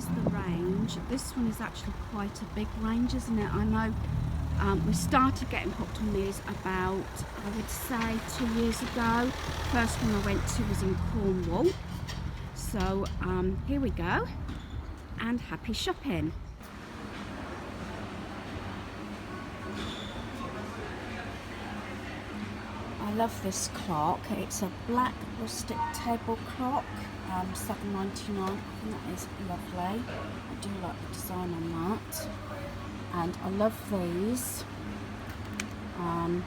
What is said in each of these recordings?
is the range. This one is actually quite a big range, isn't it? I know we started getting hooked on these about, I would say, 2 years ago. First one I went to was in Cornwall. So here we go, and happy shopping. I love this clock. It's a black rustic table clock, $7.99. I think that is lovely. I do like the design on that, and I love these. I'm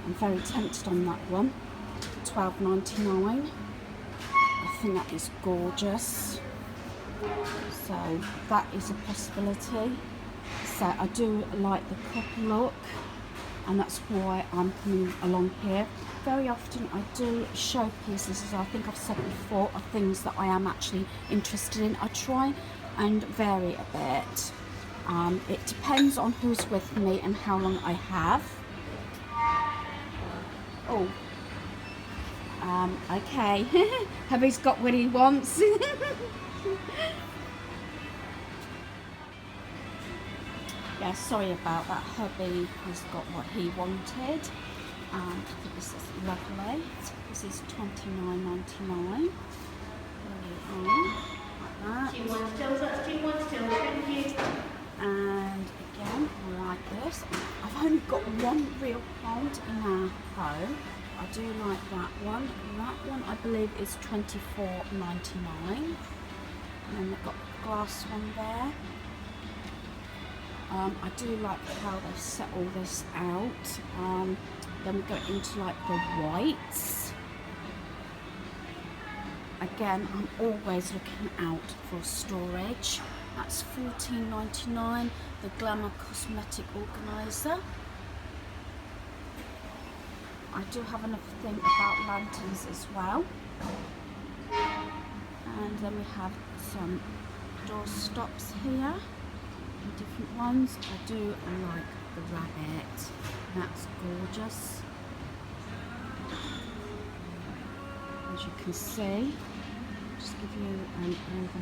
very tempted on that one, $12.99. I think that is gorgeous. So that is a possibility. So I do like the copper look, and that's why I'm coming along here. Very often I do show pieces, as I think I've said before, of things that I am actually interested in. I try and vary a bit. It depends on who's with me and how long I have. Oh, okay. Hubby's got what he wants. Yeah, sorry about that. Hubby has got what he wanted. I think this is lovely. This is $29.99. There we are, like that. 2 1 still, that's 2 1 still, thank you. And again, I like this. I've only got one real plant in our home. I do like that one. That one I believe is $24.99. And then we've got the glass one there. I do like how they've set all this out. Then we go into like the whites. Again, I'm always looking out for storage. That's $14.99. The Glamour Cosmetic Organizer. I do have another thing about lanterns as well. And then we have some door stops here. Different ones. I do like the rabbit. That's gorgeous. As you can see, just give you an over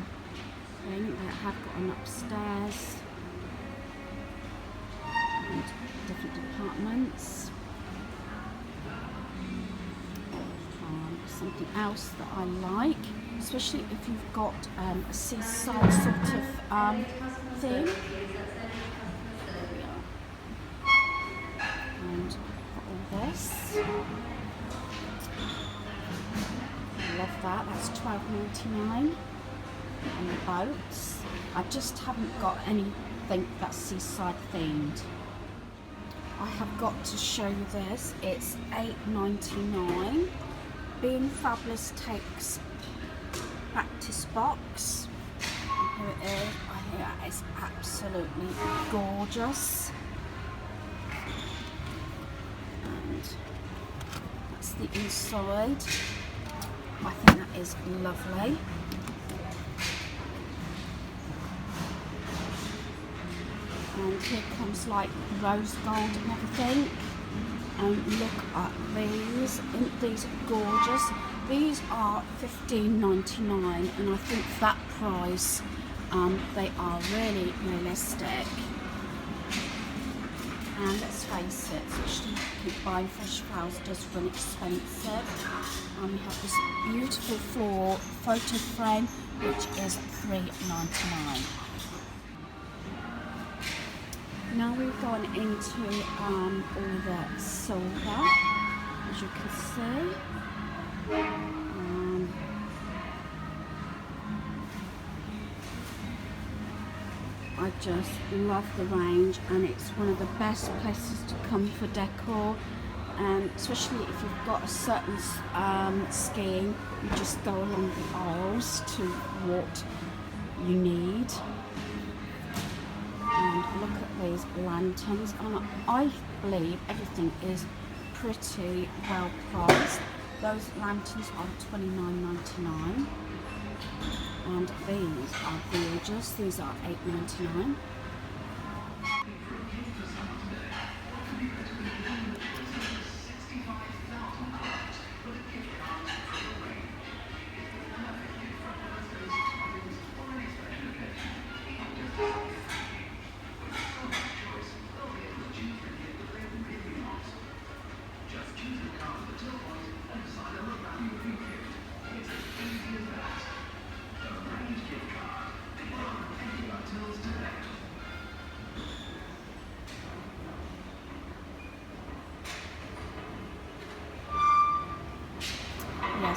thing. They have got an upstairs and different departments. Something else that I like, especially if you've got a seaside sort of theme. And got all this. I love that. That's $12.99 on the boats. I just haven't got anything that's seaside themed. I have got to show you this. It's $8.99. Being Fabulous takes practice box. And here it is. I hear it's absolutely gorgeous. And that's the inside. I think that is lovely. And here comes like rose gold and everything. And look at these. These are gorgeous. These are $15.99, and I think for that price they are really realistic. And let's face it, especially buying fresh flowers does run expensive. We have this beautiful floral photo frame, which is $3.99. Now we're going into all the silver, as you can see. I just love the range, and it's one of the best places to come for decor, especially if you've got a certain scheme. You just go along the aisles to what you need. And look at these lanterns, and I believe everything is pretty well priced. Those lanterns are $29.99, and these are gorgeous. These are $8.99.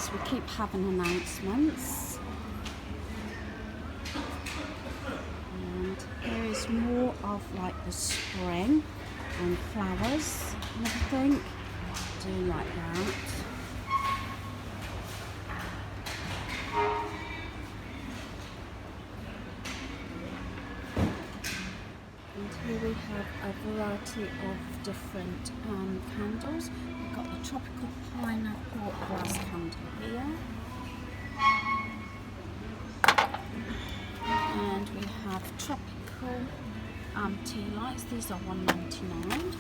as we keep having announcements. And here is more of like the spring and flowers and everything. I do like that. And here we have a variety of different candles. We've got the tropical pineapple glass candle here. And we have tropical tea lights. These are $1.99.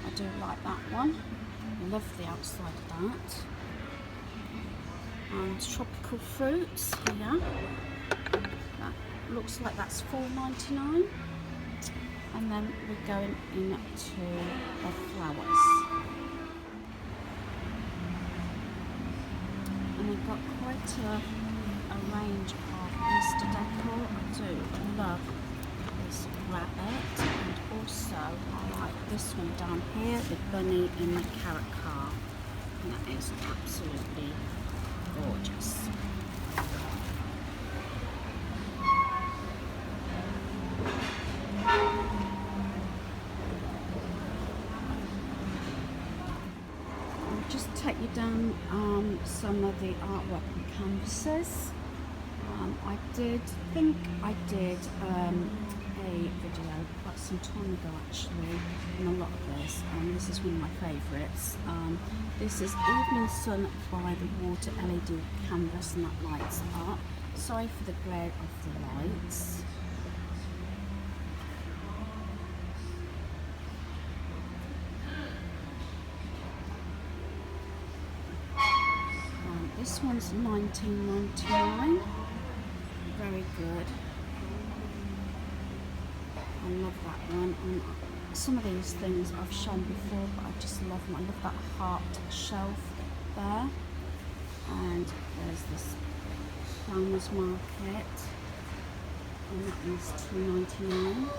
I do like that one. Love the outside of that. And tropical fruits here. That looks like that's $4.99. And then we're going into the flowers. And we've got quite a range of Easter decor. I do love this rabbit, and also I like this one down here, the bunny in the carrot car. And that is absolutely gorgeous. Just take you down some of the artwork and canvases. I think I did a video quite some time ago actually on a lot of this, and this is one of my favourites. This is Evening Sun by the Water LED canvas, and that lights up. Sorry for the glare of the lights. This one's $19.99. Very good. I love that one. And some of these things I've shown before, but I just love them. I love that heart shelf there. And there's this farmer's market, and that is $2.99.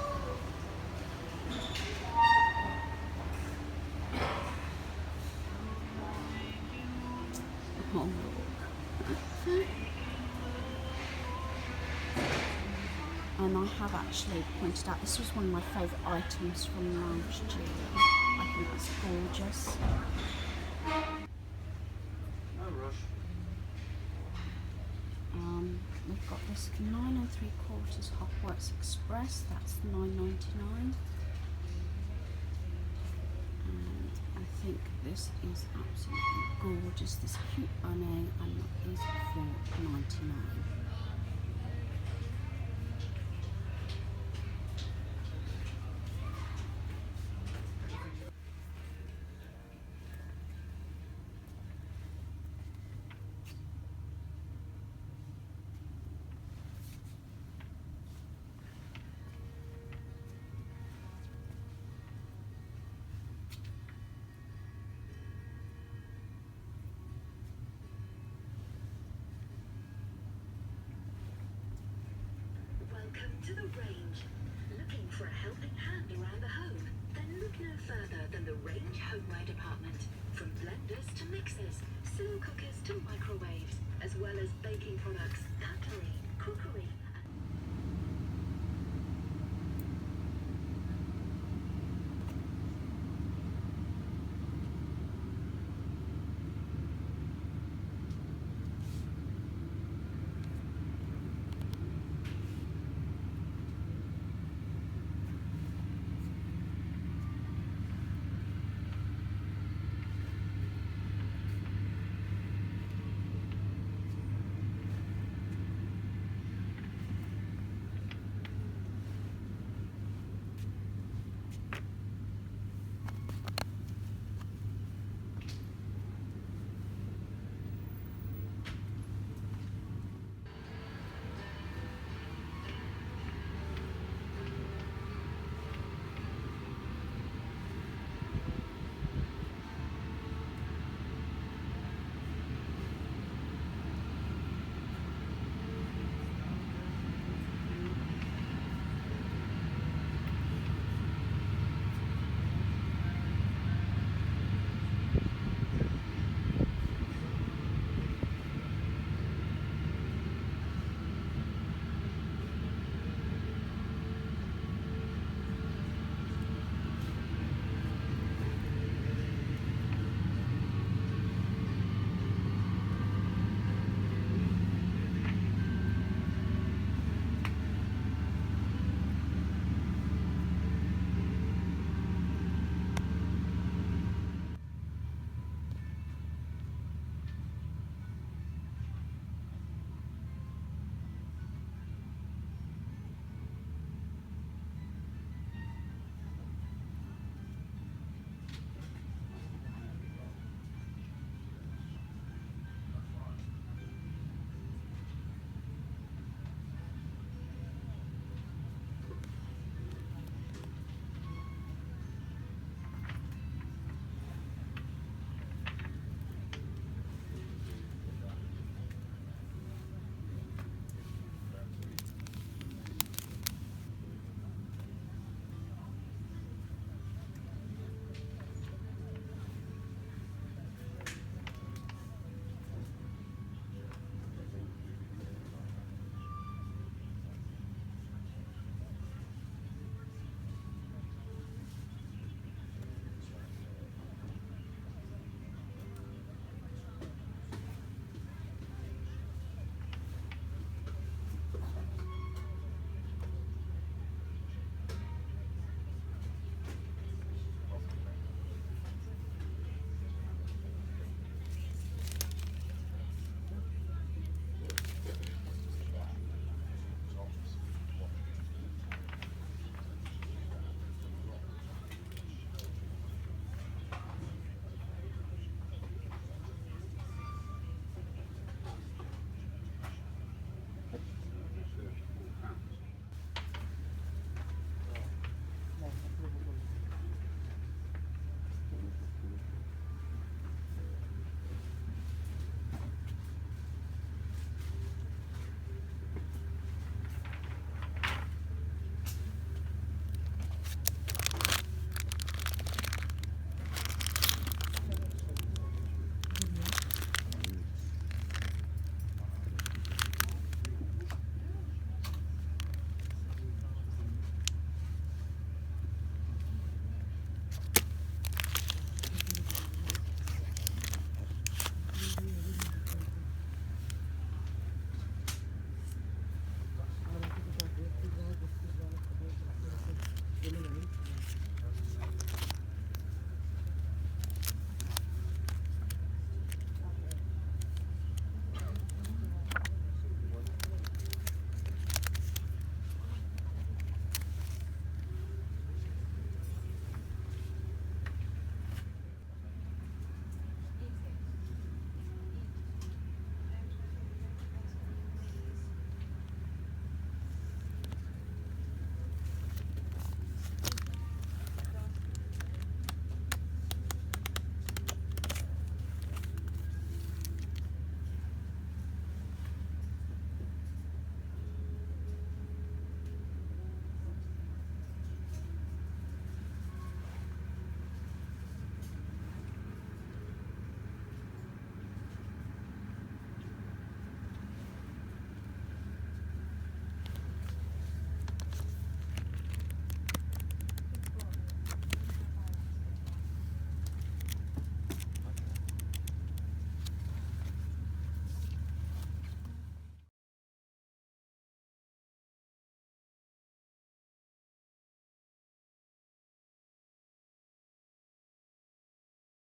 Oh, and I have actually pointed out, this was one of my favourite items from last year. I think that's gorgeous. No rush. We've got this 9 3/4 Hogwarts Express, that's $9.99. And I think this is absolutely gorgeous, this cute bunny, and that is $4.99. Welcome to the Range. Looking for a helping hand around the home? Then look no further than the Range Homeware department. From blenders to mixers, slow cookers to microwaves, as well as baking products, cutlery, crockery,